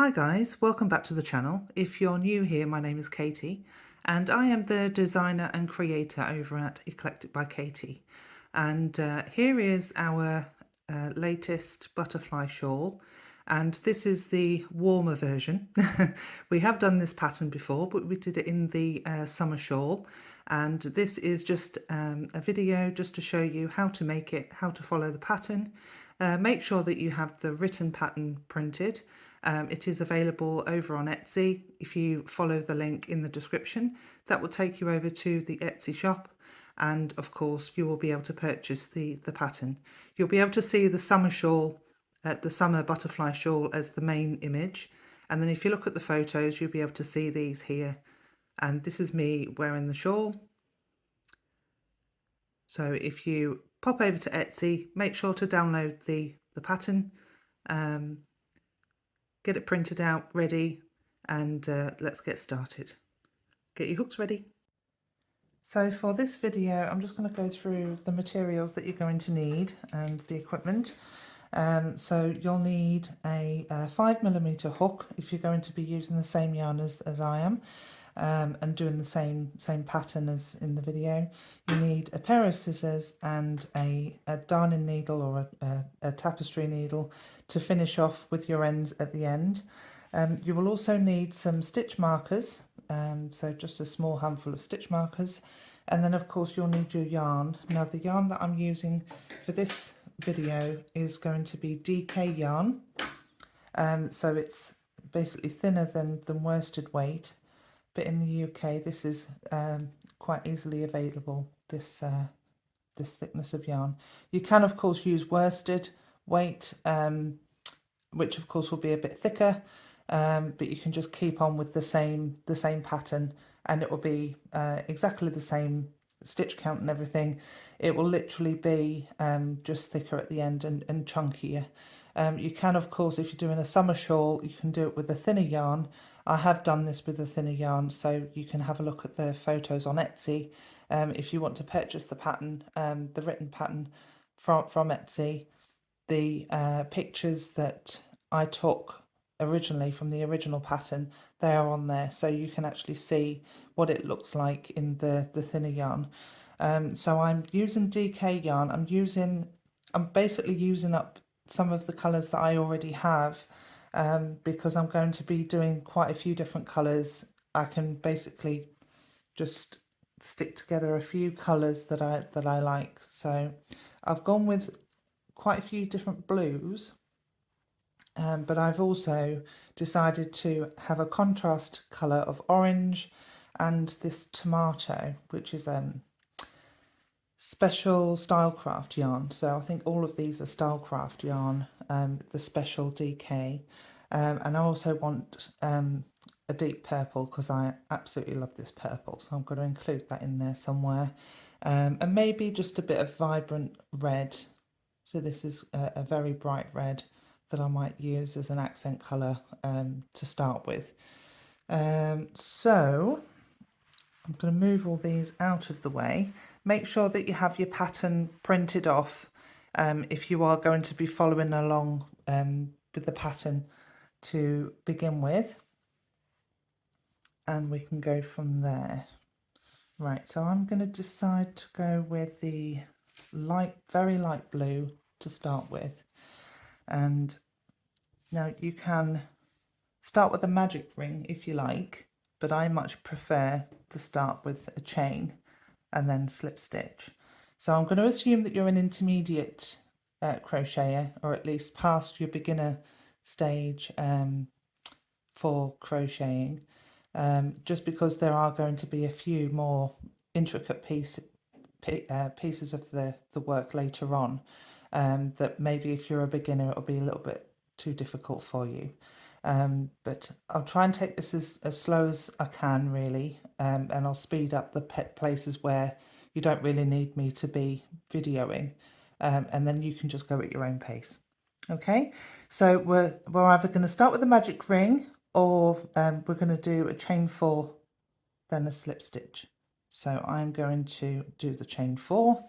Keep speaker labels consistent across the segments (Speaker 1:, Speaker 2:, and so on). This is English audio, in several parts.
Speaker 1: Hi guys, welcome back to the channel. If you're new here, my name is Katie and I am the designer and creator over at Eclectic by Katie. And here is our latest butterfly shawl, and this is the warmer version. We have done this pattern before, but we did it in the summer shawl, and this is just a video just to show you how to make it, how to follow the pattern. Make sure that you have the written pattern printed. It is available over on Etsy. If you follow the link in the description, that will take you over to the Etsy shop, and of course you will be able to purchase the pattern. You'll be able to see the summer shawl, the summer butterfly shawl as the main image, and then if you look at the photos you'll be able to see these here, and this is me wearing the shawl. So if you pop over to Etsy, make sure to download the pattern, get it printed out, ready, and let's get started. Get your hooks ready. So for this video, I'm just going to go through the materials that you're going to need and the equipment. So you'll need a 5mm hook if you're going to be using the same yarn as I am, and doing the same pattern as in the video. You need a pair of scissors and a darning needle or a tapestry needle to finish off with your ends at the end. You will also need some stitch markers, so just a small handful of stitch markers, and then of course you'll need your yarn. Now the yarn that I'm using for this video is going to be DK yarn, so it's basically thinner than worsted weight, but in the UK this is quite easily available, this thickness of yarn. You can of course use worsted weight, which of course will be a bit thicker, but you can just keep on with the same pattern and it will be exactly the same stitch count and everything. It will literally be just thicker at the end and chunkier. You can of course, if you're doing a summer shawl, you can do it with a thinner yarn. I have done this with a thinner yarn, so you can have a look at the photos on Etsy if you want to purchase the pattern, the written pattern from Etsy. The pictures that I took originally from the original pattern, they are on there, so you can actually see what it looks like in the thinner yarn. So I'm using DK yarn. I'm basically using up some of the colours that I already have, because I'm going to be doing quite a few different colours. I can basically just stick together a few colours that I like. So I've gone with quite a few different blues, but I've also decided to have a contrast colour of orange and this tomato, which is special Stylecraft yarn. So I think all of these are Stylecraft yarn, the special DK, and I also want a deep purple because I absolutely love this purple, so I'm going to include that in there somewhere, and maybe just a bit of vibrant red. So this is a very bright red that I might use as an accent colour to start with. So I'm going to move all these out of the way. Make sure that you have your pattern printed off if you are going to be following along with the pattern to begin with. And we can go from there. Right, so I'm going to decide to go with the very light blue to start with. And now you can start with a magic ring if you like, but I much prefer to start with a chain and then slip stitch. So I'm going to assume that you're an intermediate crocheter, or at least past your beginner stage for crocheting, just because there are going to be a few more intricate pieces of the work later on, that maybe if you're a beginner it'll be a little bit too difficult for you. But I'll try and take this as slow as I can, really, and I'll speed up the places where you don't really need me to be videoing, and then you can just go at your own pace. Okay, so we're either going to start with a magic ring, or we're going to do a chain 4, then a slip stitch. So I'm going to do the chain 4.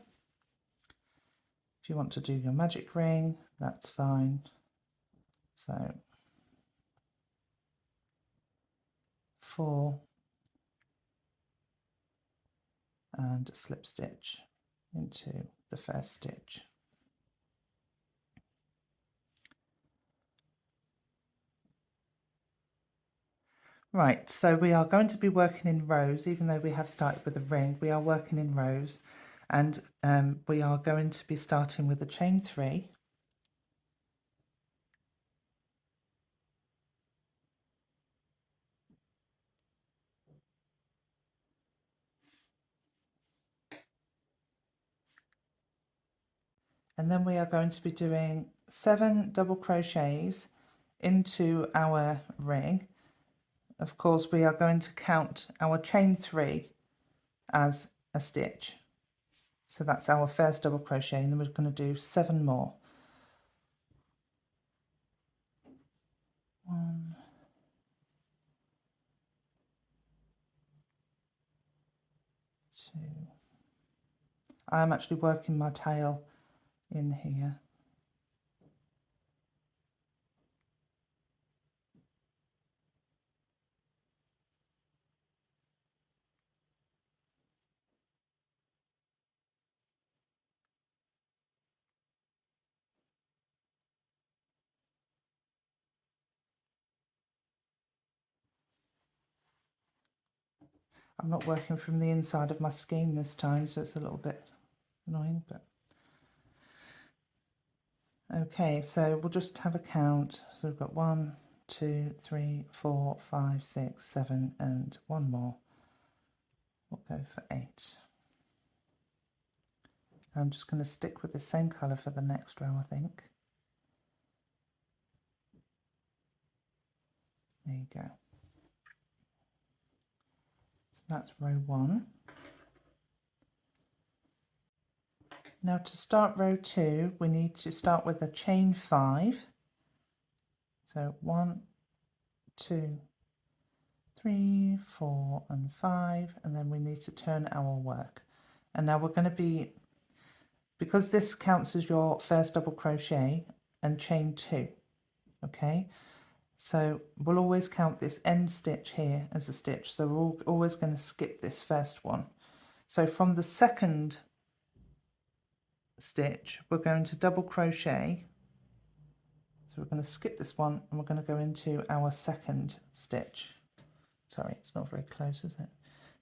Speaker 1: If you want to do your magic ring, that's fine. So 4 and a slip stitch into the first stitch. Right, so we are going to be working in rows. Even though we have started with a ring, we are working in rows, and we are going to be starting with a chain 3, and then we are going to be doing 7 double crochets into our ring. Of course, we are going to count our chain 3 as a stitch. So that's our first double crochet, and then we're going to do 7 more. 1, 2. I'm actually working my tail in here. I'm not working from the inside of my skein this time, so it's a little bit annoying, but okay, so we'll just have a count. So we've got 1, 2, 3, 4, 5, 6, 7, and 1 more. We'll go for 8. I'm just going to stick with the same colour for the next row, I think. There you go. So that's row 1. Now to start row 2, we need to start with a chain 5. So 1, 2, 3, 4, and 5, and then we need to turn our work. And now we're going to be, because this counts as your first double crochet, and chain 2, okay? So we'll always count this end stitch here as a stitch, so we're always going to skip this first one. So from the second stitch, we're going to double crochet. So we're going to skip this one, and we're going to go into our second stitch. Sorry, it's not very close, is it?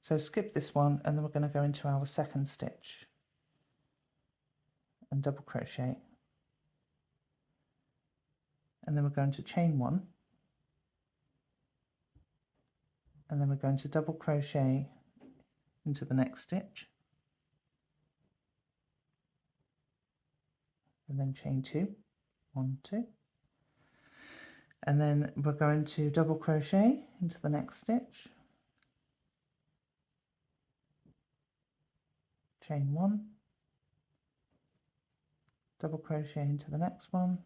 Speaker 1: So skip this one, and then we're going to go into our second stitch and double crochet, and then we're going to chain 1, and then we're going to double crochet into the next stitch, and then chain 2, 1, 2, and then we're going to double crochet into the next stitch, chain 1, double crochet into the next one,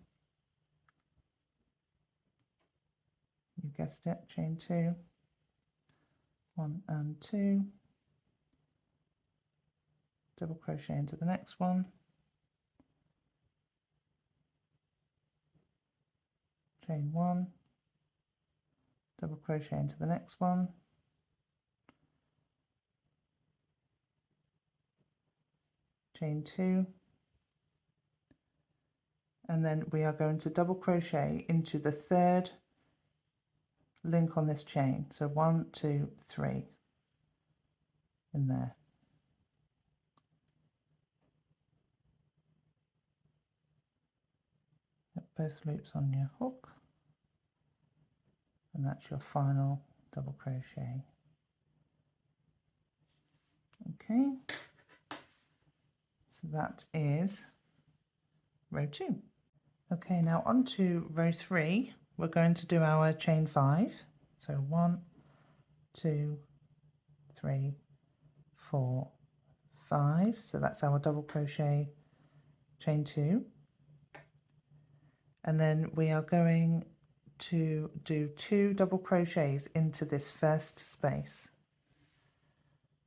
Speaker 1: you guessed it, chain 2, 1 and 2, double crochet into the next one, chain 1, double crochet into the next one, chain 2, and then we are going to double crochet into the third link on this chain. So 1, 2, 3 in there. Get both loops on your hook, and that's your final double crochet. Okay, so that is row 2. Okay, now on to row 3. We're going to do our chain 5. So 1, 2, 3, 4, 5. So that's our double crochet, chain 2. And then we are going to do 2 double crochets into this first space.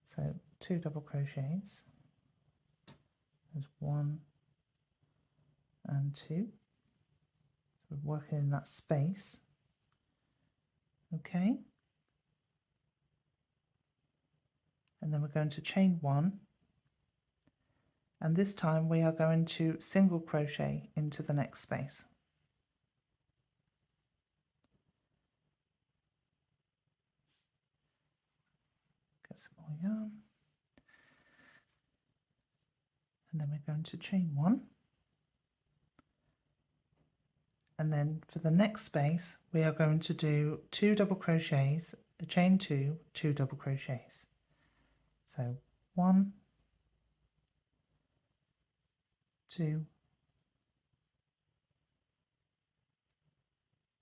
Speaker 1: So 2 double crochets. There's 1 and 2. We're working in that space. Okay. and then we're going to chain 1, and this time we are going to single crochet into the next space. Get some more yarn, and then we're going to chain 1, and then for the next space we are going to do 2 double crochets, a chain 2, 2 double crochets. So 1, 2,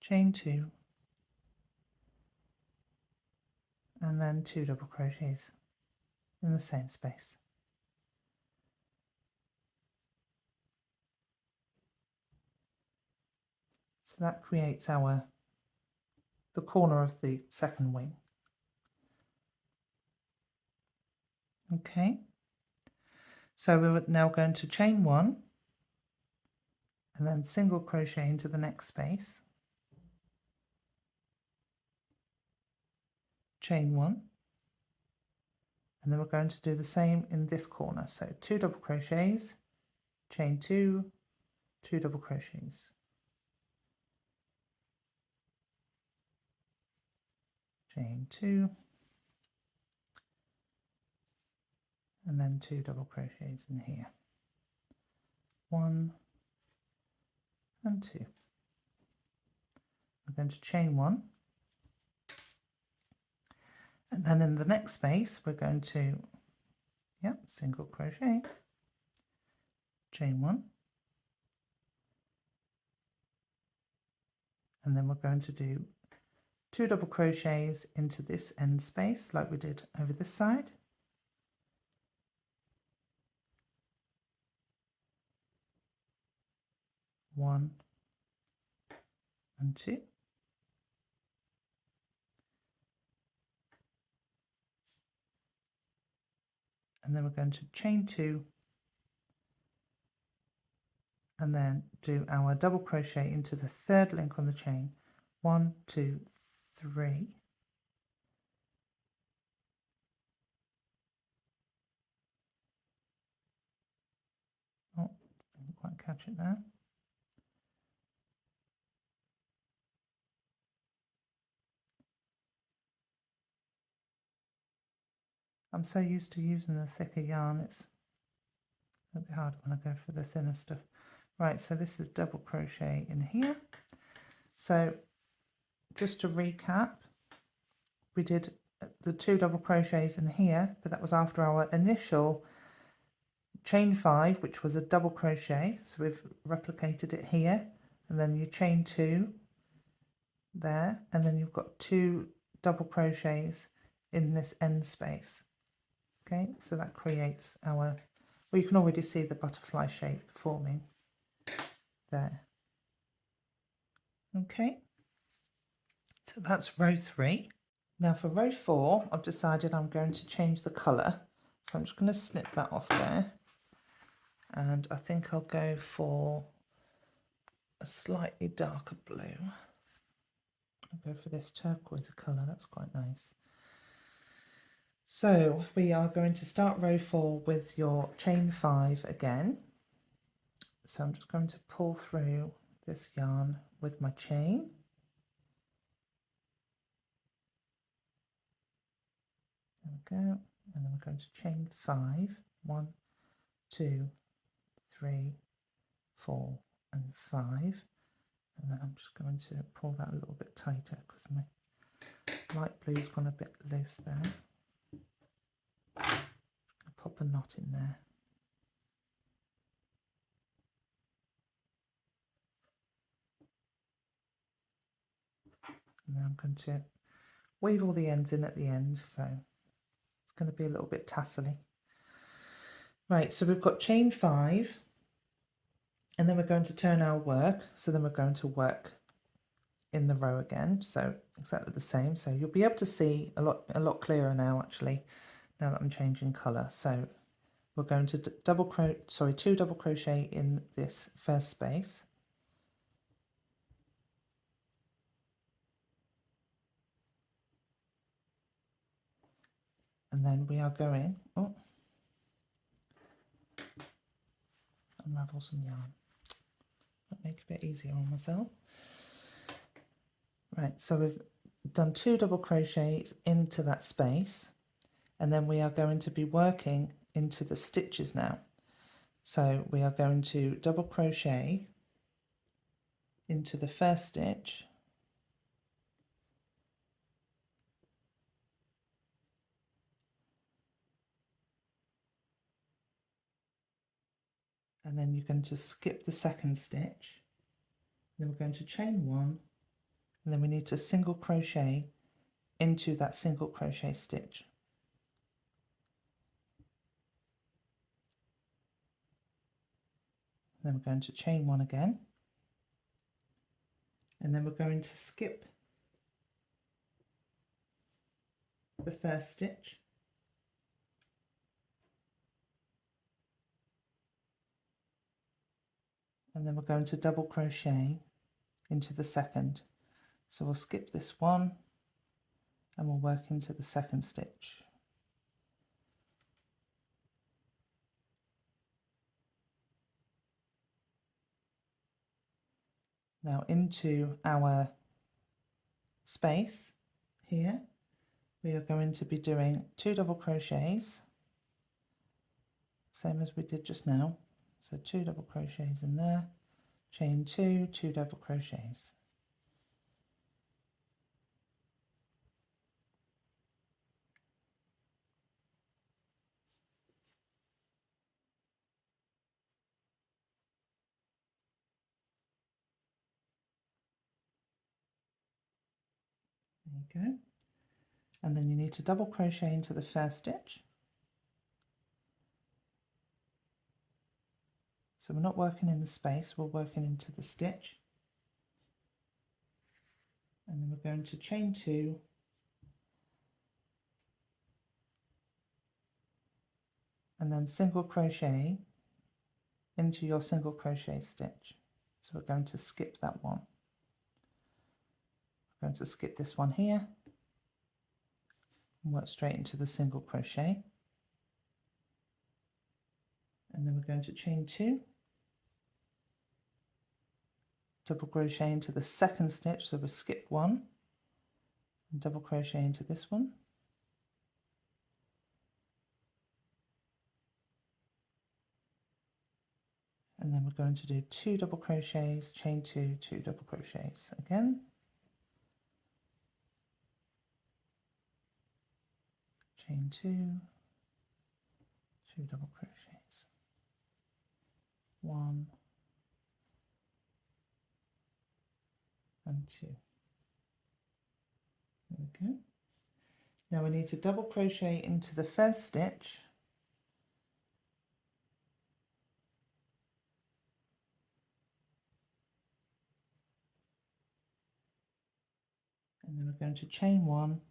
Speaker 1: chain 2, and then 2 double crochets in the same space. So that creates the corner of the second wing. Okay, so we're now going to chain 1 and then single crochet into the next space, chain 1, and then we're going to do the same in this corner. So 2 double crochets, chain 2, 2 double crochets, chain 2, and then 2 double crochets in here, 1 and 2. We're going to chain 1, and then in the next space we're going to single crochet, chain 1, and then we're going to do 2 double crochets into this end space like we did over this side, one and 2, and then we're going to chain 2 and then do our double crochet into the third link on the chain, 1, 2, 3, oh, didn't quite catch it there, I'm so used to using the thicker yarn, it's a bit hard when I go for the thinner stuff. Right, so this is double crochet in here. So just to recap, we did the 2 double crochets in here, but that was after our initial chain 5, which was a double crochet. So we've replicated it here, and then you chain 2 there, and then you've got 2 double crochets in this end space. Okay, so that creates our, well, you can already see the butterfly shape forming there. Okay, so that's row 3. Now for row 4, I've decided I'm going to change the colour. So I'm just going to snip that off there. And I think I'll go for a slightly darker blue. I'll go for this turquoise colour, that's quite nice. So we are going to start row 4 with your chain 5 again. So I'm just going to pull through this yarn with my chain. There we go. And then we're going to chain 5. 1, 2, 3, 4 and 5. And then I'm just going to pull that a little bit tighter because my light blue's gone a bit loose there. I'll pop a knot in there. And then I'm going to weave all the ends in at the end, so it's going to be a little bit tassely. Right, so we've got chain 5, and then we're going to turn our work, so then we're going to work in the row again, so exactly the same. So you'll be able to see a lot clearer now, actually, now that I'm changing colour. So we're going to 2 double crochet in this first space, and And then we are going, unravel some yarn. That make it a bit easier on myself. Right, so we've done 2 double crochets into that space, and then we are going to be working into the stitches now. So we are going to double crochet into the first stitch, and then you're going to skip the second stitch, then we're going to chain 1, and then we need to single crochet into that single crochet stitch. Then we're going to chain 1 again, and then we're going to skip the first stitch, and then we're going to double crochet into the second. So we'll skip this one and we'll work into the second stitch. Now into our space here, we are going to be doing 2 double crochets, same as we did just now. So 2 double crochets in there, chain 2, 2 double crochets. There you go. And then you need to double crochet into the first stitch. So we're not working in the space, we're working into the stitch. And then we're going to chain 2, and then single crochet into your single crochet stitch. So we're going to skip that one. We're going to skip this one here and work straight into the single crochet. And then we're going to chain 2, double crochet into the second stitch, so we'll skip 1 and double crochet into this one. And then we're going to do 2 double crochets, chain 2, 2 double crochets again. Chain 2, 2 double crochets. 1 and 2. There we go. Now we need to double crochet into the first stitch, and then we're going to chain 1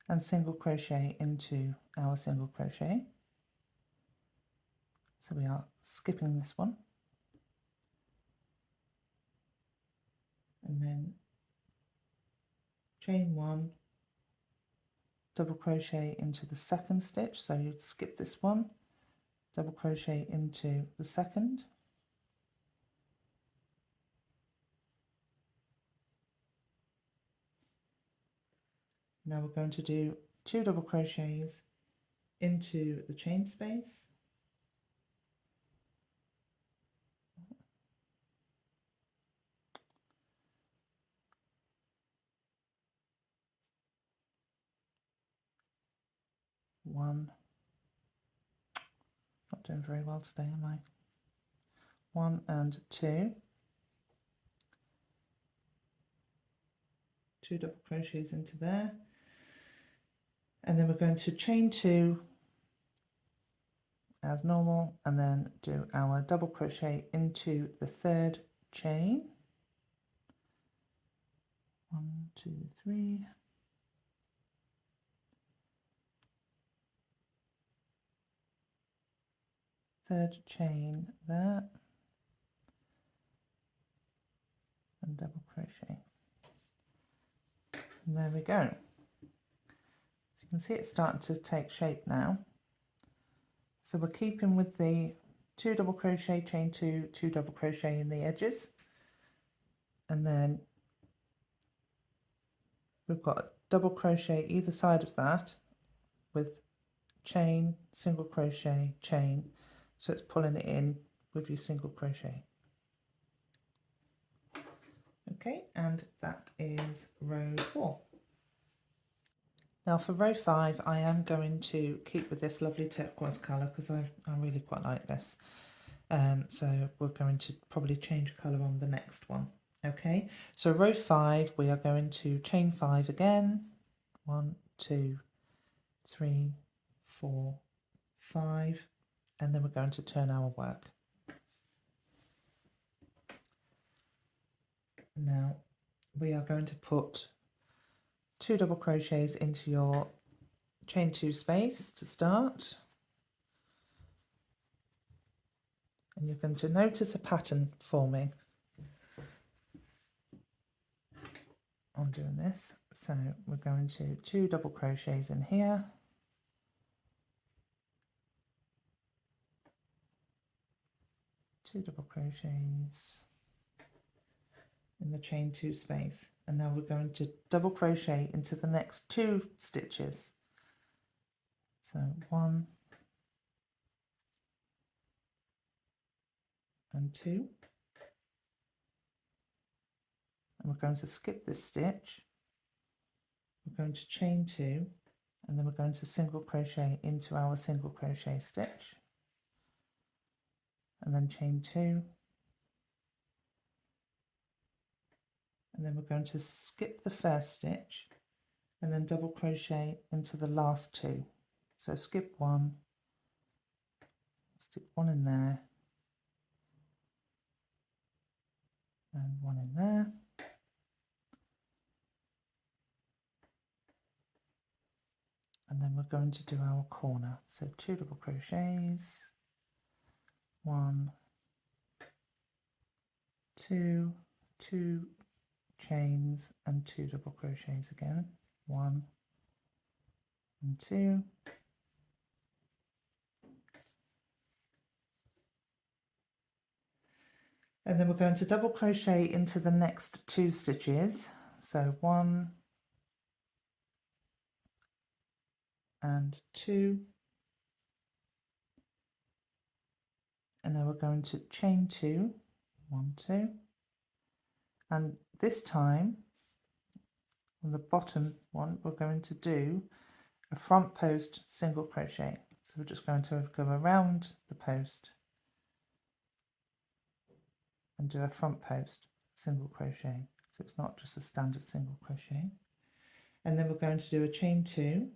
Speaker 1: and single crochet into our single crochet. So we are skipping this one, and then chain 1, double crochet into the second stitch, so you'd skip this one, double crochet into the second, now we're going to do 2 double crochets into the chain space, one, not doing very well today, am I? 1 and 2, 2 double crochets into there, and then we're going to chain 2 as normal, and then do our double crochet into the third chain. 1, 2, 3. Third chain there, and double crochet. And there we go. So you can see it's starting to take shape now. So we're keeping with the 2 double crochet, chain 2, 2 double crochet in the edges, and then we've got a double crochet either side of that with chain, single crochet, chain, so it's pulling it in with your single crochet. Okay, and that is row 4. Now for row 5 I am going to keep with this lovely turquoise colour because I really quite like this. So we're going to probably change colour on the next one. Okay, so row 5 we are going to chain 5 again. 1, 2, 3, 4, 5, and then we're going to turn our work. Now we are going to put 2 double crochets into your chain 2 space to start, and you're going to notice a pattern forming on doing this. So we're going to 2 double crochets in here, two double crochets in the chain 2 space, and now we're going to double crochet into the next 2 stitches. So 1 and 2, and we're going to skip this stitch, we're going to chain 2, and then we're going to single crochet into our single crochet stitch, and then chain 2, and then we're going to skip the first stitch and then double crochet into the last 2. So skip 1, stick 1 in there and 1 in there, and then we're going to do our corner. So 2 double crochets, 1, 2, 2 chains and 2 double crochets again, 1 and 2, and then we're going to double crochet into the next 2 stitches. So 1 and 2, and now we're going to chain 2, 1, 2, and this time on the bottom one we're going to do a front post single crochet. So we're just going to go around the post and do a front post single crochet, so it's not just a standard single crochet. And then we're going to do a chain 2,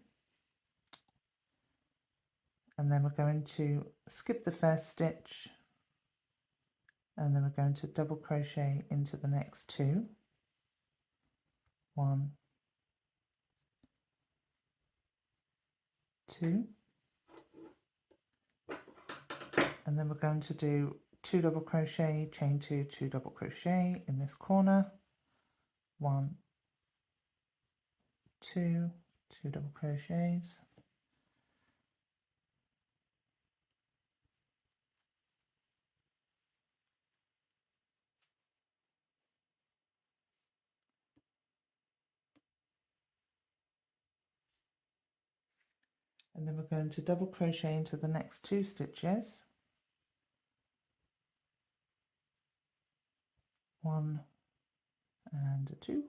Speaker 1: and then we're going to skip the first stitch, and then we're going to double crochet into the next 2, 1, 2, and then we're going to do 2 double crochet, chain 2, 2 double crochet in this corner, 1, 2, 2 double crochets, and then we're going to double crochet into the next 2 stitches, 1 and 2,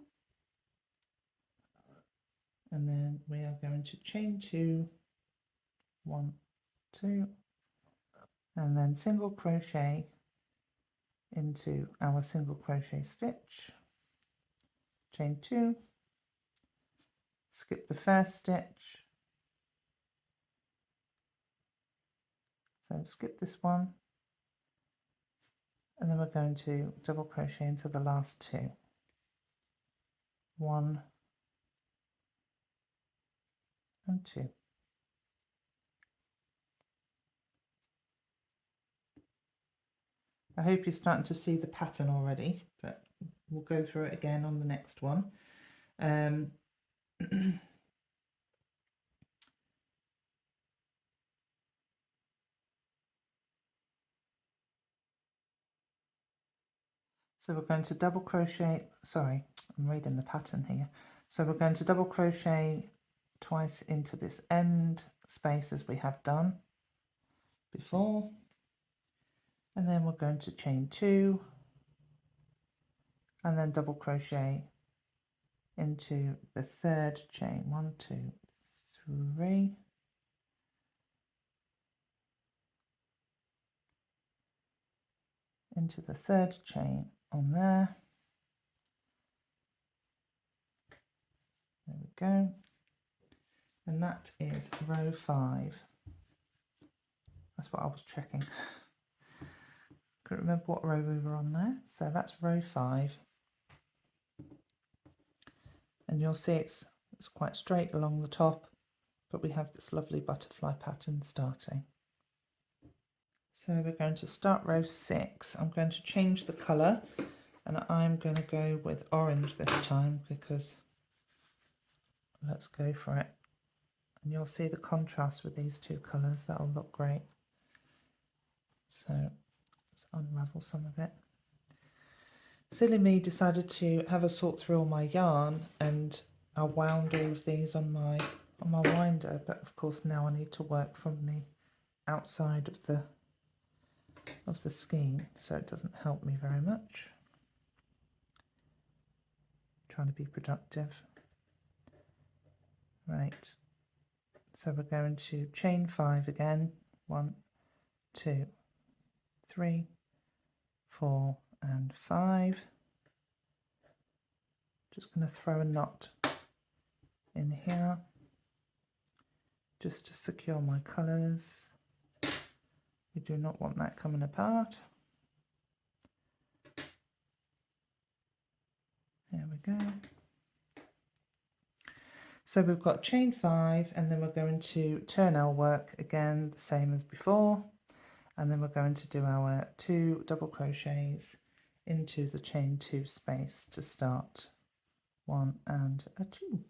Speaker 1: and then we are going to chain 2, 1, 2, and then single crochet into our single crochet stitch, chain 2, skip the first stitch, so skip this one, and then we're going to double crochet into the last 2, 1 and 2. I hope you're starting to see the pattern already, but we'll go through it again on the next one. So we're going to double crochet, sorry, I'm reading the pattern here. So we're going to double crochet twice into this end space as we have done before, and then we're going to chain 2 and then double crochet into the third chain. 1, 2, 3, into the third chain on there. There we go. And that is row 5. That's what I was checking. Couldn't remember what row we were on there. So that's row 5. And you'll see it's quite straight along the top, but we have this lovely butterfly pattern starting. So we're going to start row 6. I'm going to change the colour, and I'm going to go with orange this time because let's go for it. And you'll see the contrast with these two colours. That'll look great. So let's unravel some of it. Silly me decided to have a sort through all my yarn, and I wound all of these on my winder, but of course now I need to work from the outside of the skein, so it doesn't help me very much. Trying to be productive. Right, so we're going to chain 5 again. 1, 2, 3, 4 and 5. Just going to throw a knot in here just to secure my colours. We do not want that coming apart. There we go. So we've got chain 5, and then we're going to turn our work again the same as before, and then we're going to do our 2 double crochets into the chain 2 space to start. 1 and a 2.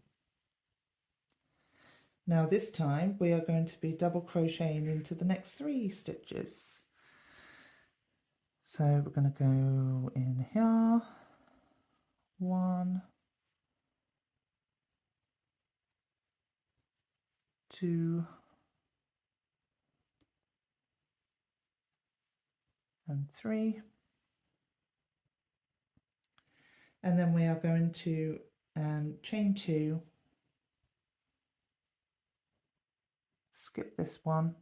Speaker 1: Now this time we are going to be double crocheting into the next 3 stitches. So we're going to go in here, 1, 2 and 3, and then we are going to chain 2, skip this one,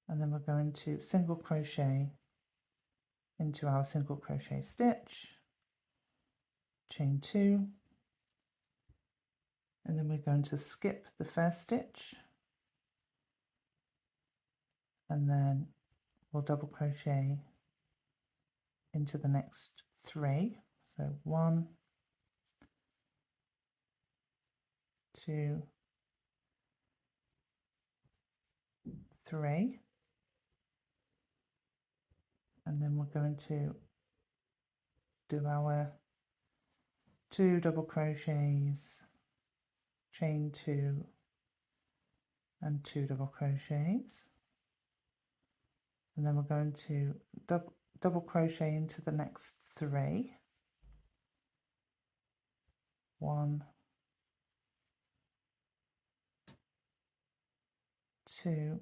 Speaker 1: and then we're going to single crochet into our single crochet stitch, chain 2, and then we're going to skip the first stitch, and then we'll double crochet into the next 3. So 1, 2, 3, and then we're going to do our 2 double crochets, chain 2 and 2 double crochets, and then we're going to double crochet into the next 3, 1, 2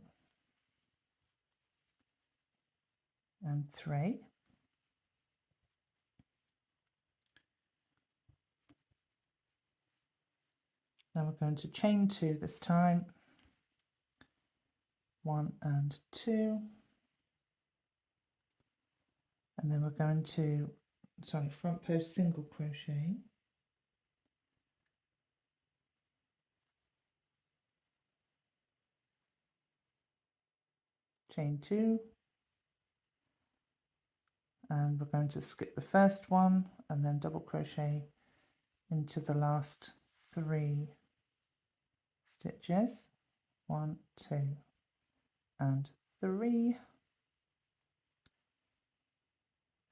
Speaker 1: and 3, now we're going to chain 2 this time, 1 and 2, and then we're going to front post single crochet, chain 2, and we're going to skip the first one and then double crochet into the last 3 stitches, 1, 2 and 3,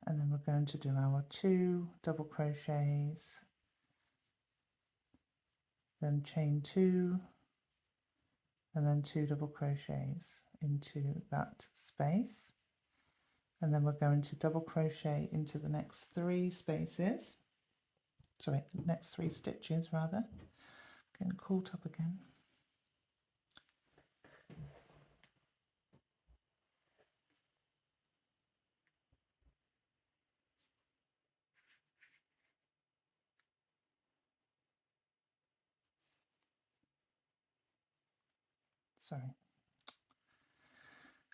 Speaker 1: and then we're going to do our 2 double crochets, then chain 2 and then 2 double crochets into that space, and then we're going to double crochet into the next 3 spaces, sorry, next 3 stitches rather. Getting caught up again. Sorry.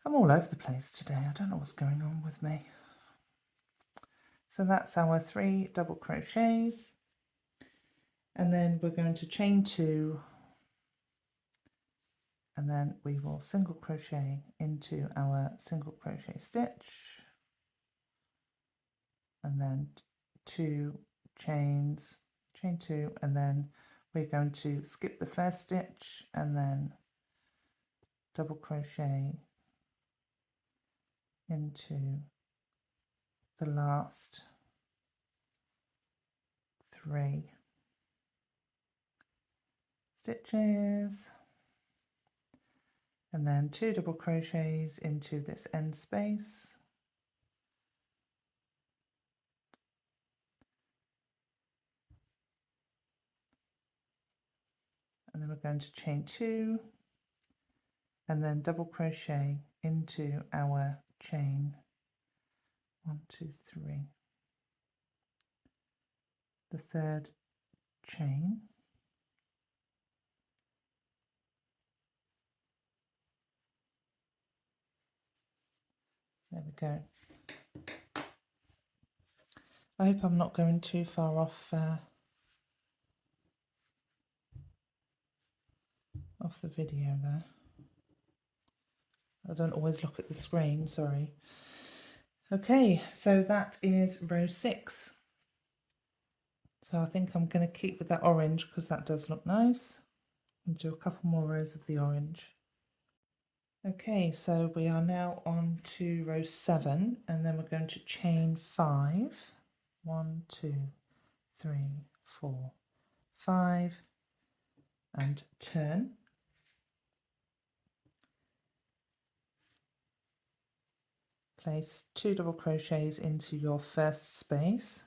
Speaker 1: I'm all over the place today. I don't know what's going on with me. So that's our 3 double crochets, and then we're going to chain 2, and then we will single crochet into our single crochet stitch, and then 2 chains, chain 2, and then we're going to skip the first stitch and then double crochet into the last 3 stitches, and then 2 double crochets into this end space, and then we're going to chain 2 and then double crochet into our chain 1, 2, 3, the 3rd chain, there we go. I hope I'm not going too far off the video there. I don't always look at the screen, sorry. Okay, so that is row 6. So I think I'm going to keep with that orange because that does look nice, and do a couple more rows of the orange. Okay, so we are now on to row 7, and then we're going to chain 5. 1, 2, 3, 4, 5, and turn. Place 2 double crochets into your first space,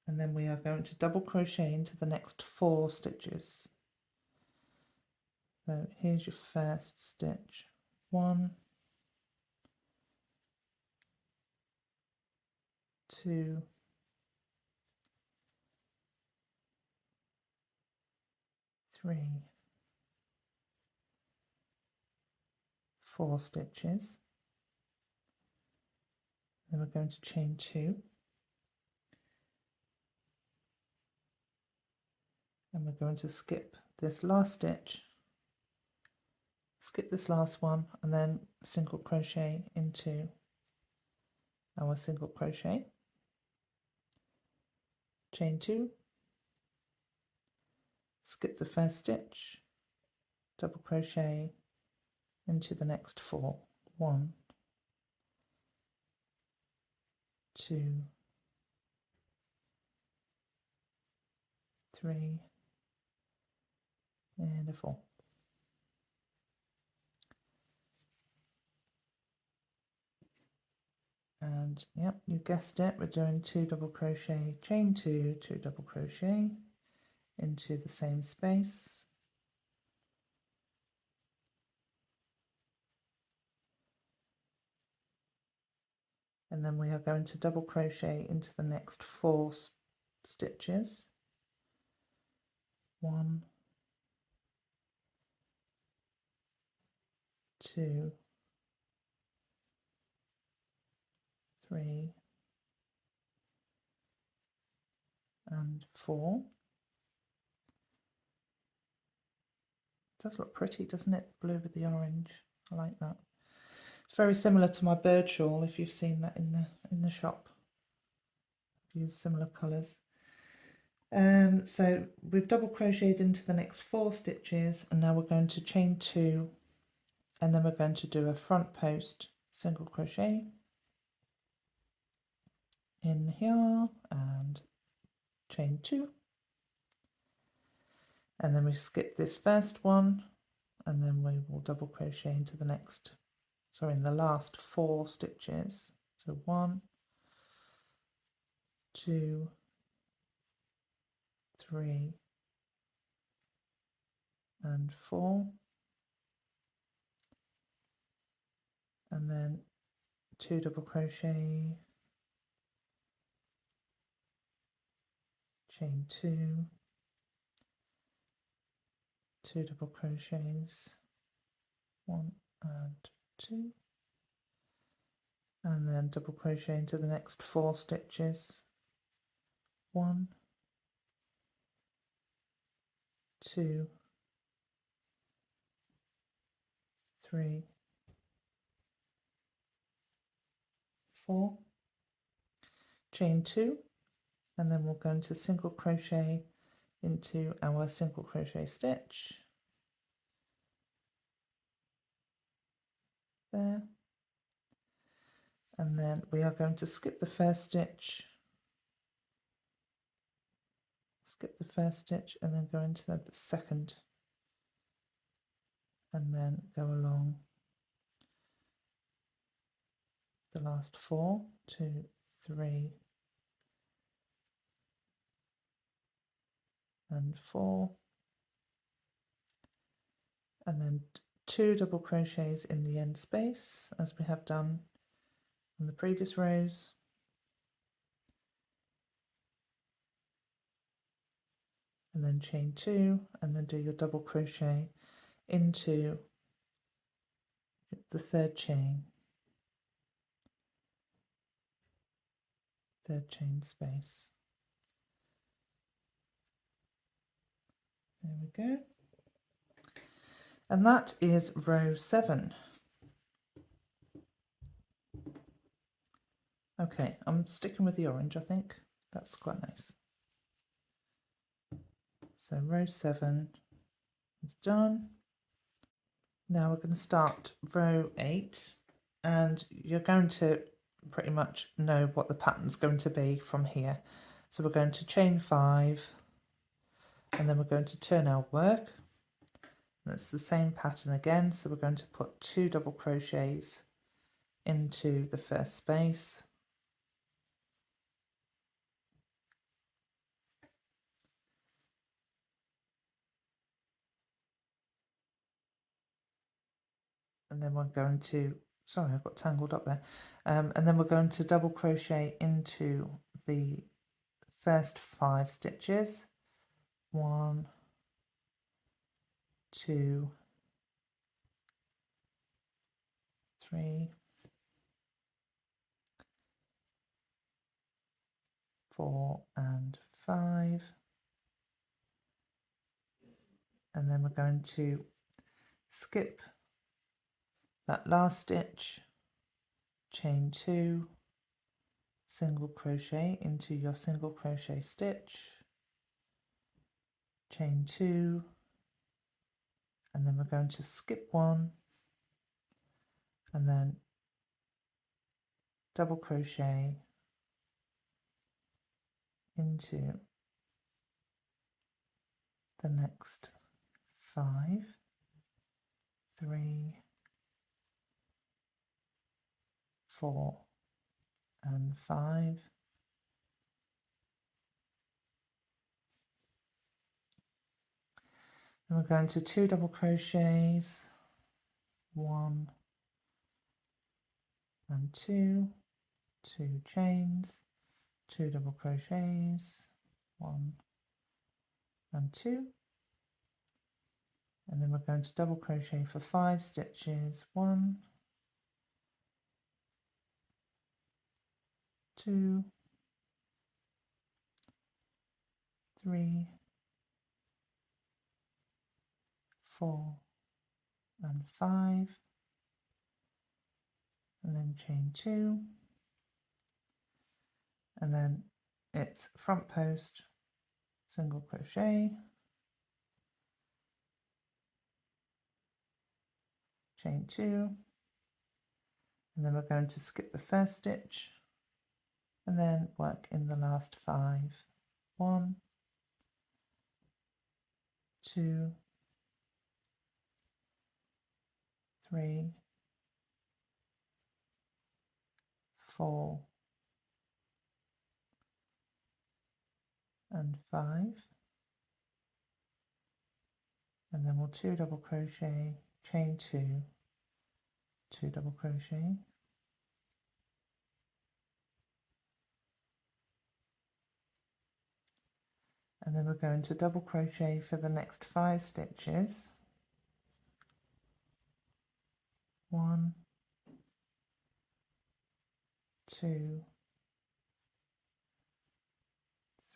Speaker 1: and then we are going to double crochet into the next 4 stitches. So here's your first stitch, 1, 2, 3, 4 stitches. Then we're going to chain 2, and we're going to skip this last stitch, skip this last one, and then single crochet into our single crochet, chain 2, skip the first stitch, double crochet into the next 4, 1, 2, 3, and a 4. And yep, you guessed it, we're doing 2 double crochet, chain 2, 2 double crochet into the same space, and then we are going to double crochet into the next 4 stitches, 1, 2, 3, and 4. It does look pretty, doesn't it? Blue with the orange. I like that. It's very similar to my bird shawl, if you've seen that in the shop. I've used similar colours. So we've double crocheted into the next 4 stitches, and now we're going to chain 2, and then we're going to do a front post single crochet in here and chain 2, and then we skip this first one, and then we will double crochet into the next sorry, in the last 4 stitches. So 1, 2, 3 and 4, and then 2 double crochet, chain 2, 2 double crochets, 1 and 2, and then double crochet into the next 4 stitches, 1, 2, 3, 4, chain 2, and then we'll go into single crochet into our single crochet stitch there, and then we are going to skip the first stitch, and then go into the second, and then go along the last 4, 2, 3 and 4, and then 2 double crochets in the end space as we have done in the previous rows, and then chain 2, and then do your double crochet into the third chain space. There we go. And that is row 7. Okay, I'm sticking with the orange, I think. That's quite nice. So row 7 is done. Now we're going to start row 8, and you're going to pretty much know what the pattern's going to be from here. So we're going to chain 5, and then we're going to turn our work. And it's the same pattern again, so we're going to put 2 double crochets into the first space, and then we're going to, sorry, I got tangled up there, and then we're going to double crochet into the first 5 stitches, 1, 2, 3, 4 and 5, and then we're going to skip that last stitch, chain 2, single crochet into your single crochet stitch, chain 2, and then we're going to skip 1, and then double crochet into the next 5, 3, 4 and 5, and we're going to 2 double crochets, 1 and 2, 2 chains, 2 double crochets, 1 and 2, and then we're going to double crochet for 5 stitches, 1, 2, 3, 4 and 5, and then chain 2, and then it's front post, single crochet, chain 2, and then we're going to skip the first stitch and then work in the last 5, 1, 2, 3, 4 and 5, and then we'll 2 double crochet, chain 2, 2 double crochet, and then we're going to double crochet for the next 5 stitches. 1, 2,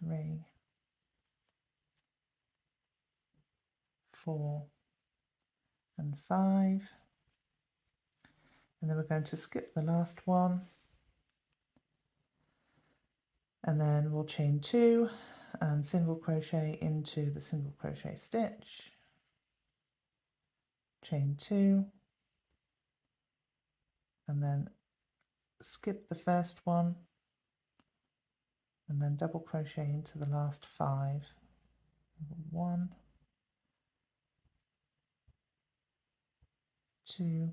Speaker 1: 3, 4 and 5, and then we're going to skip the last one, and then we'll chain 2 and single crochet into the single crochet stitch, chain 2, and then skip the first one, and then double crochet into the last 5, 1, 2,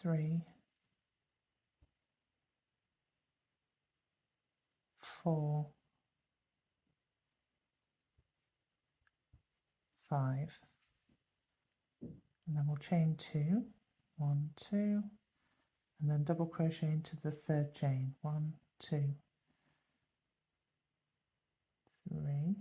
Speaker 1: 3, 4, 5, and then we'll chain 2, 1, 2, and then double crochet into the third chain, 1, 2, 3,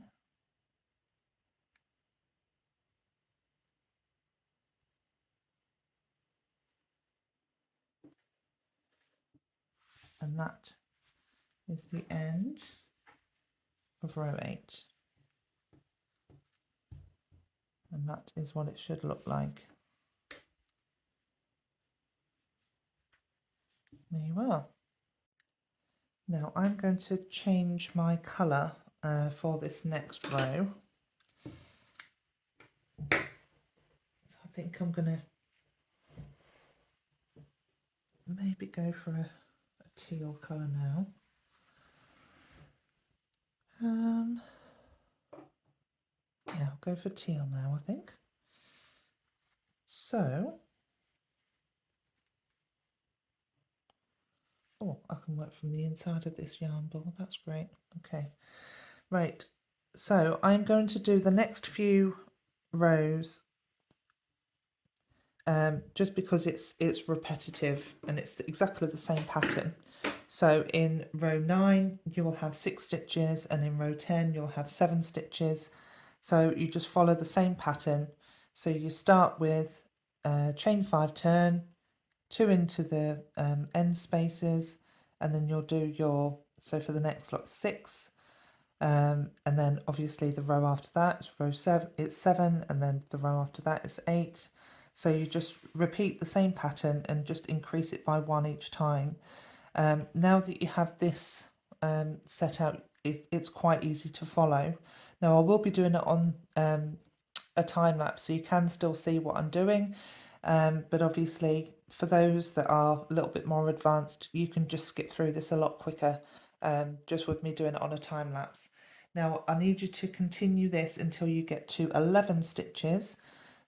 Speaker 1: and that is the end of row 8, and that is what it should look like. There you are. Now I'm going to change my colour for this next row. So I think I'm going to maybe go for a teal colour now. Yeah, I'll go for teal now, I think. So, oh, I can work from the inside of this yarn ball. That's great. Okay, right. So I'm going to do the next few rows just because it's repetitive and it's exactly the same pattern. So in row 9 you will have 6 stitches, and in row 10 you'll have 7 stitches. So you just follow the same pattern. So you start with chain 5 turn, 2 into the end spaces, and then you'll do your, so for the next lot 6, and then obviously the row after that is row 7, it's 7, and then the row after that is 8. So you just repeat the same pattern and just increase it by 1 each time. Now that you have this set out, it's quite easy to follow. Now I will be doing it on a time lapse, so you can still see what I'm doing, but obviously for those that are a little bit more advanced, you can just skip through this a lot quicker just with me doing it on a time lapse. Now I need you to continue this until you get to 11 stitches.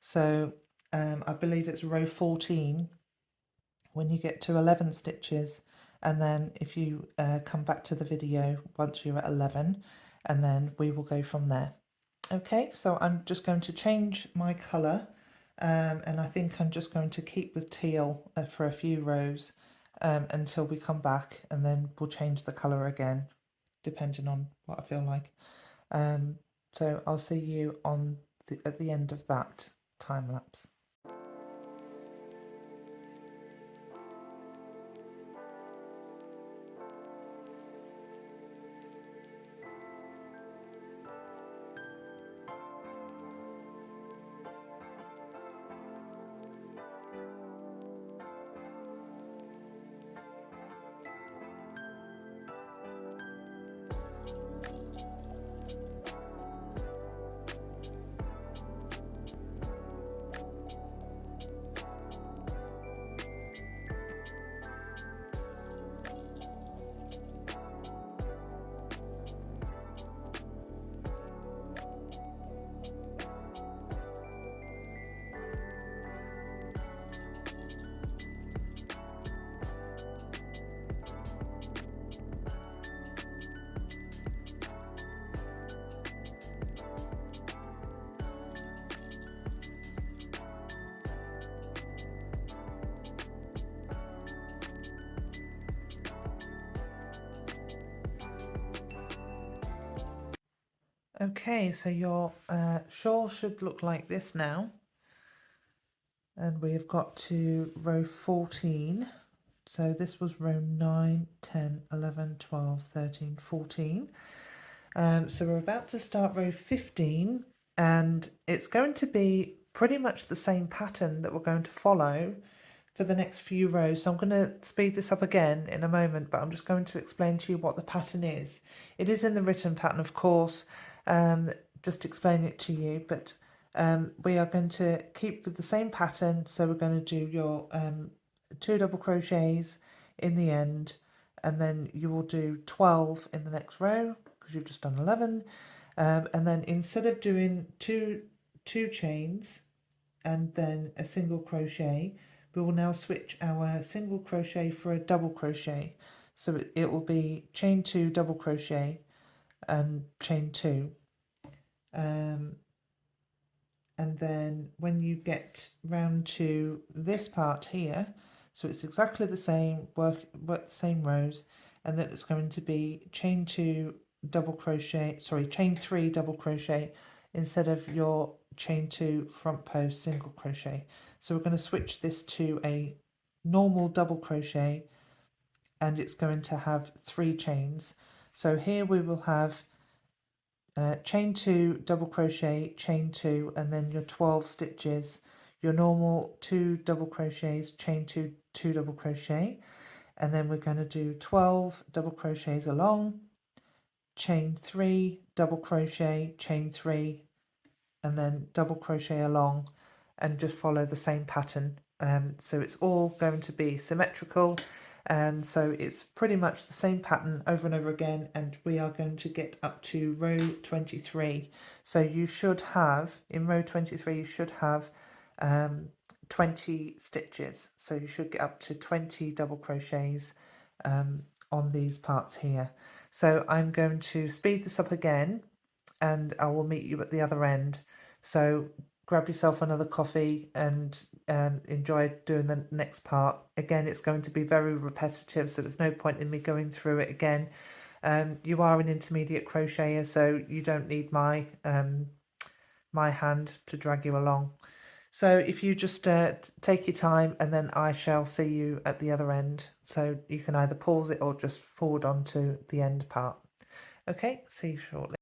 Speaker 1: So I believe it's row 14 when you get to 11 stitches, and then if you come back to the video once you're at 11, and then we will go from there. Okay, so I'm just going to change my colour, and I think I'm just going to keep with teal for a few rows until we come back, and then we'll change the colour again depending on what I feel like. So I'll see you on at the end of that time lapse. Okay, so your shawl should look like this now. And we've got to row 14. So this was row 9, 10, 11, 12, 13, 14. So we're about to start row 15, and it's going to be pretty much the same pattern that we're going to follow for the next few rows. So I'm going to speed this up again in a moment, but I'm just going to explain to you what the pattern is. It is in the written pattern, of course, just explain it to you, but we are going to keep with the same pattern. So we're going to do your 2 double crochets in the end, and then you will do 12 in the next row because you've just done 11, and then instead of doing two chains and then a single crochet, we will now switch our single crochet for a double crochet. So it will be chain 2 double crochet and chain 2, and then when you get round to this part here, so it's exactly the same, work the same rows, and then it's going to be chain 2 double crochet, sorry, chain 3 double crochet instead of your chain 2 front post single crochet. So we're going to switch this to a normal double crochet, and it's going to have 3 chains. So here we will have chain 2 double crochet, chain 2, and then your 12 stitches, your normal 2 double crochets, chain 2, 2 double crochet, and then we're going to do 12 double crochets along, chain 3 double crochet, chain 3, and then double crochet along, and just follow the same pattern. So it's all going to be symmetrical, and so it's pretty much the same pattern over and over again, and we are going to get up to row 23. So you should have, in row 23, you should have 20 stitches, so you should get up to 20 double crochets on these parts here. So I'm going to speed this up again, and I will meet you at the other end. So grab yourself another coffee and enjoy doing the next part. Again, it's going to be very repetitive, so there's no point in me going through it again. You are an intermediate crocheter, so you don't need my my hand to drag you along. So if you just take your time, and then I shall see you at the other end. So you can either pause it or just forward on to the end part. Okay, see you shortly.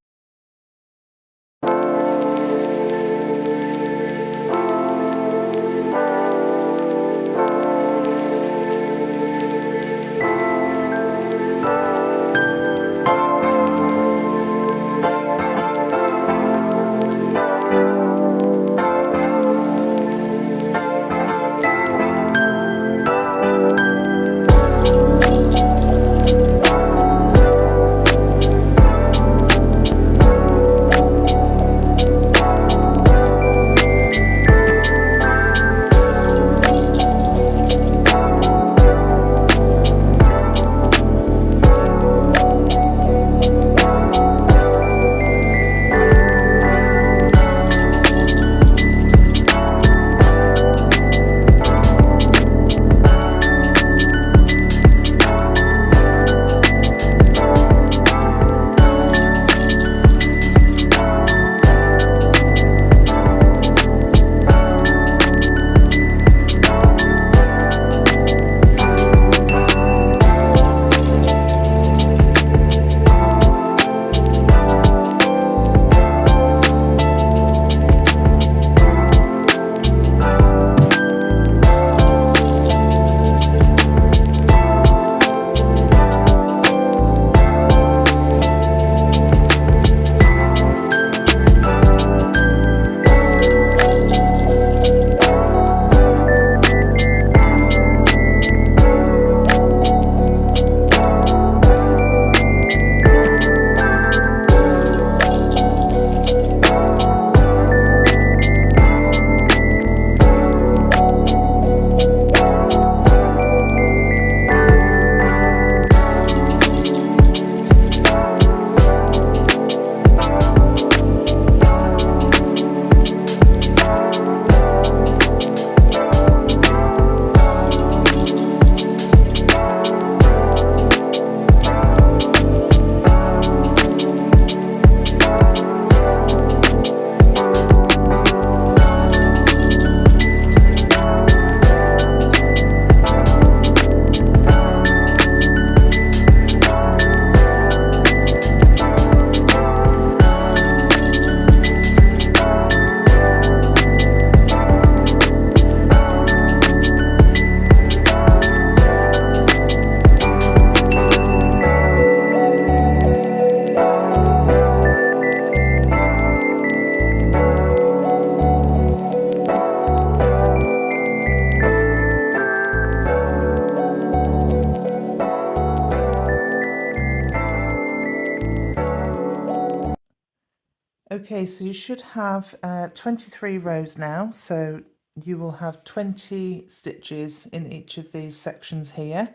Speaker 1: Okay, so you should have 23 rows now, so you will have 20 stitches in each of these sections here.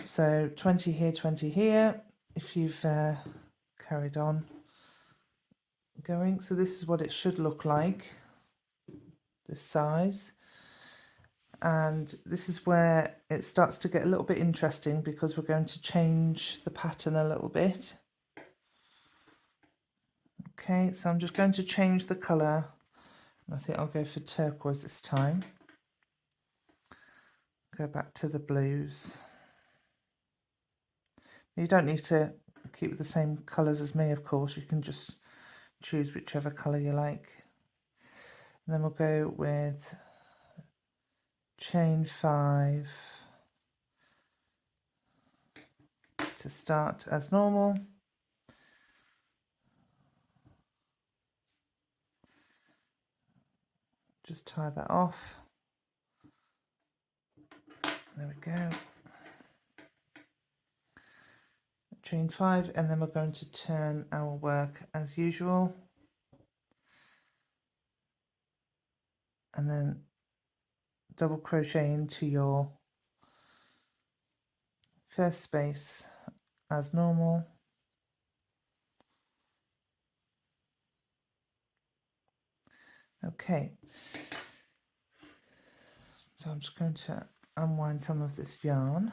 Speaker 1: So 20 here, 20 here, if you've carried on going. So this is what it should look like, this size. And this is where it starts to get a little bit interesting because we're going to change the pattern a little bit. Okay, so I'm just going to change the colour. I think I'll go for turquoise this time. Go back to the blues. You don't need to keep the same colours as me, of course. You can just choose whichever colour you like. And then we'll go with chain 5 to start as normal. Just tie that off. There we go. Chain 5, and then we're going to turn our work as usual. And then double crochet into your first space as normal. Okay. So I'm just going to unwind some of this yarn.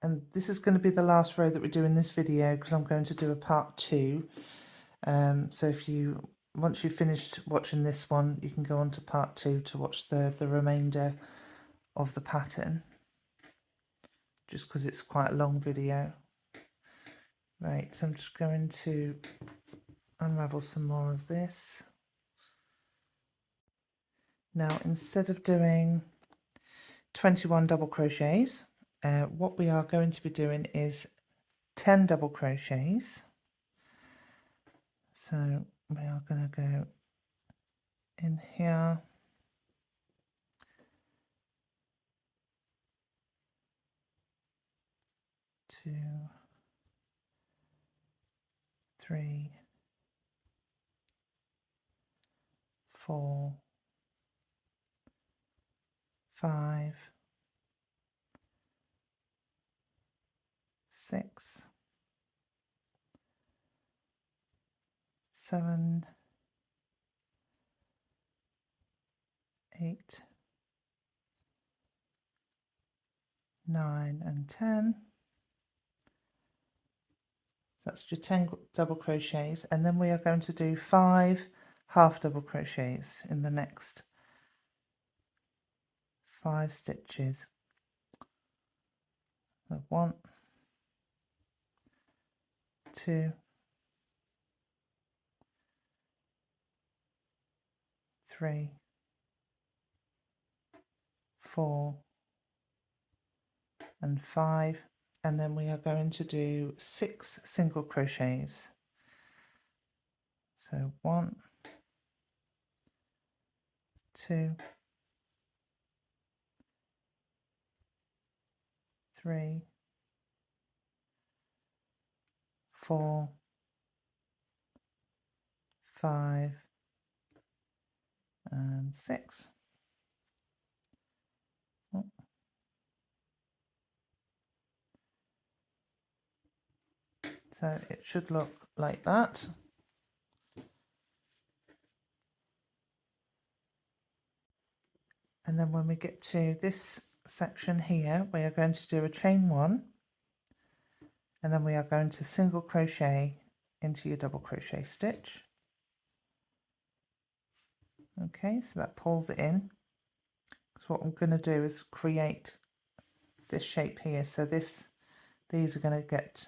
Speaker 1: And this is going to be the last row that we do in this video because I'm going to do a part 2. So if you, once you've finished watching this one, you can go on to part 2 to watch the remainder of the pattern, just because it's quite a long video. Right, so I'm just going to unravel some more of this. Now, instead of doing 21 double crochets, what we are going to be doing is 10 double crochets. So we are going to go in here, 2, 3, 4, 5, 6, 7, 8, 9 and 10. That's your 10 double crochets, and then we are going to do 5 half double crochets in the next 5 stitches. So 1, 2, 3, 4 and 5, and then we are going to do 6 single crochets. So 1, 2, 3, 4, 5 and 6. Oh. So it should look like that. And then when we get to this section here, we are going to do a chain 1, and then we are going to single crochet into your double crochet stitch. Okay, so that pulls it in. So what I'm going to do is create this shape here. So these are going to get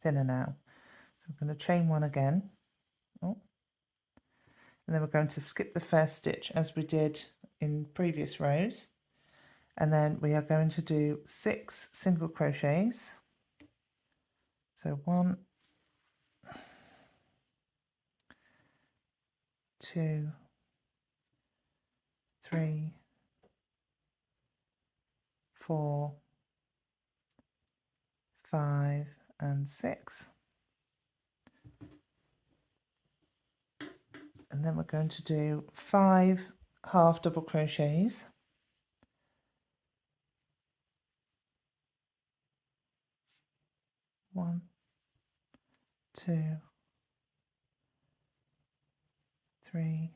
Speaker 1: thinner now. So I'm going to chain 1 again. Oh. And then we're going to skip the first stitch as we did in previous rows. And then we are going to do 6 single crochets. So 1, 2, 3, 4, 5 and 6, and then we're going to do 5 half double crochets, 1, 2, 3,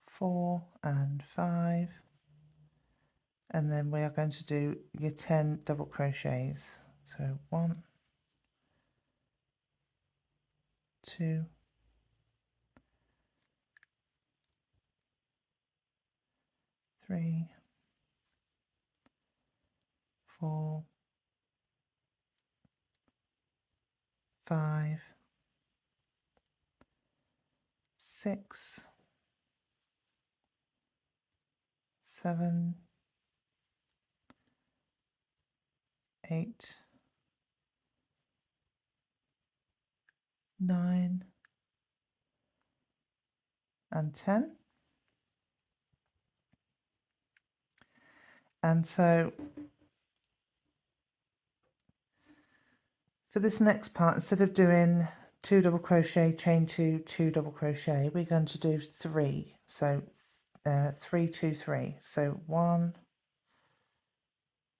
Speaker 1: 4 and 5, and then we are going to do your 10 double crochets. So 1, 2, 3, 4, 5, 6, 7, 8, 9 and 10. And so for this next part, instead of doing 2 double crochet, chain 2, 2 double crochet, we're going to do 3. So 3, 2, 3. So 1,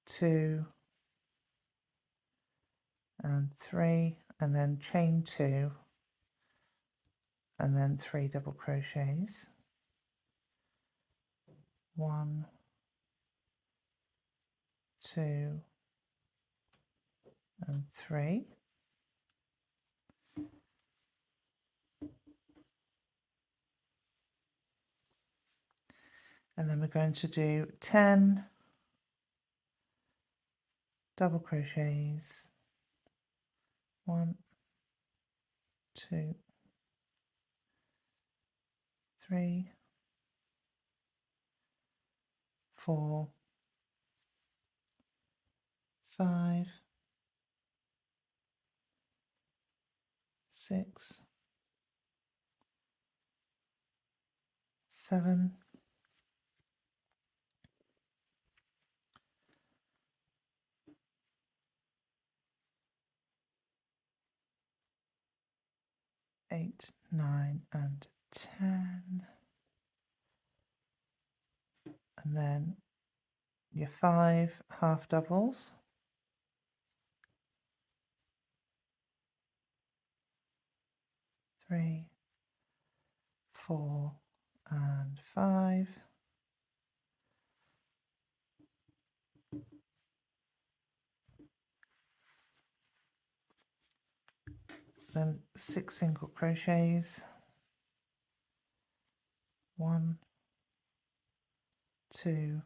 Speaker 1: 2 and 3, and then chain 2 and then 3 double crochets. 1, 2 and 3. And then we're going to do 10 double crochets. 1, 2, 3, 4, 5, 6, 7, 8, 9 and 10, and then your 5 half doubles, 3, 4 and 5, then 6 single crochets, 1, 2,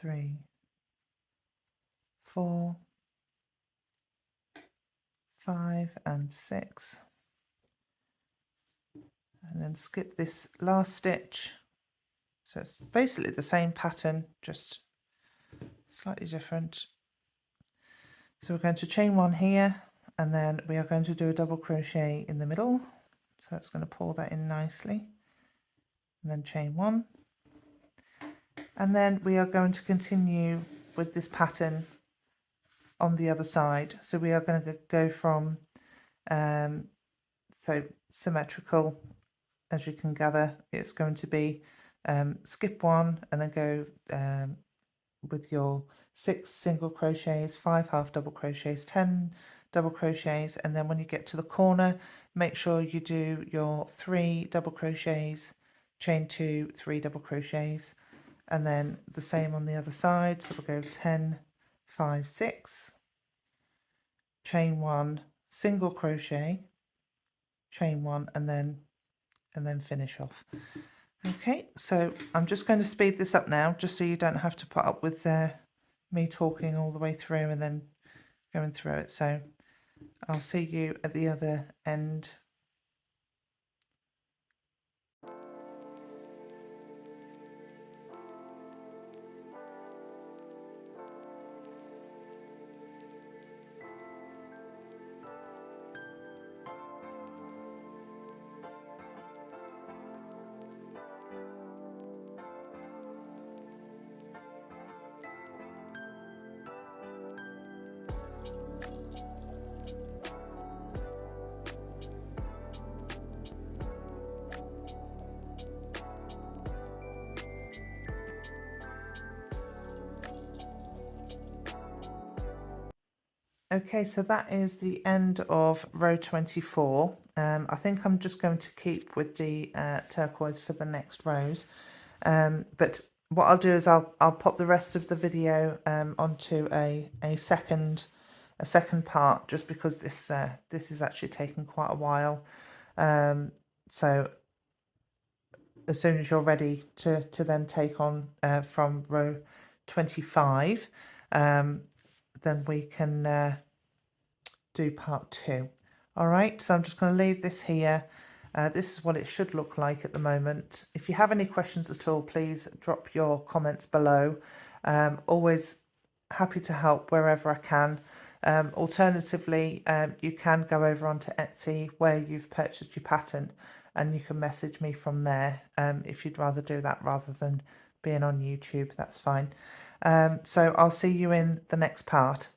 Speaker 1: 3, 4, 5 and 6, and then skip this last stitch. So it's basically the same pattern, just slightly different. So we're going to chain 1 here, and then we are going to do a double crochet in the middle. So that's going to pull that in nicely, and then chain 1, and then we are going to continue with this pattern on the other side. So we are going to go from so symmetrical, as you can gather. It's going to be skip 1 and then go with your 6 single crochets, 5 half double crochets, 10 double crochets, and then when you get to the corner, make sure you do your 3 double crochets, chain 2, 3 double crochets, and then the same on the other side. So we'll go 10, 5, 6, chain 1, single crochet, chain 1, and then finish off. Okay, so I'm just going to speed this up now, just so you don't have to put up with me talking all the way through and then going through it. So I'll see you at the other end. Okay, so that is the end of row 24. I think I'm just going to keep with the turquoise for the next rows. But what I'll do is I'll pop the rest of the video onto a second part, just because this is actually taking quite a while. So as soon as you're ready to then take on from row 25, then we can do part 2. All right, so I'm just going to leave this here. This is what it should look like at the moment. If you have any questions at all, please drop your comments below. Always happy to help wherever I can. Alternatively, you can go over onto Etsy where you've purchased your pattern, and you can message me from there if you'd rather do that rather than being on YouTube. That's fine. So I'll see you in the next part.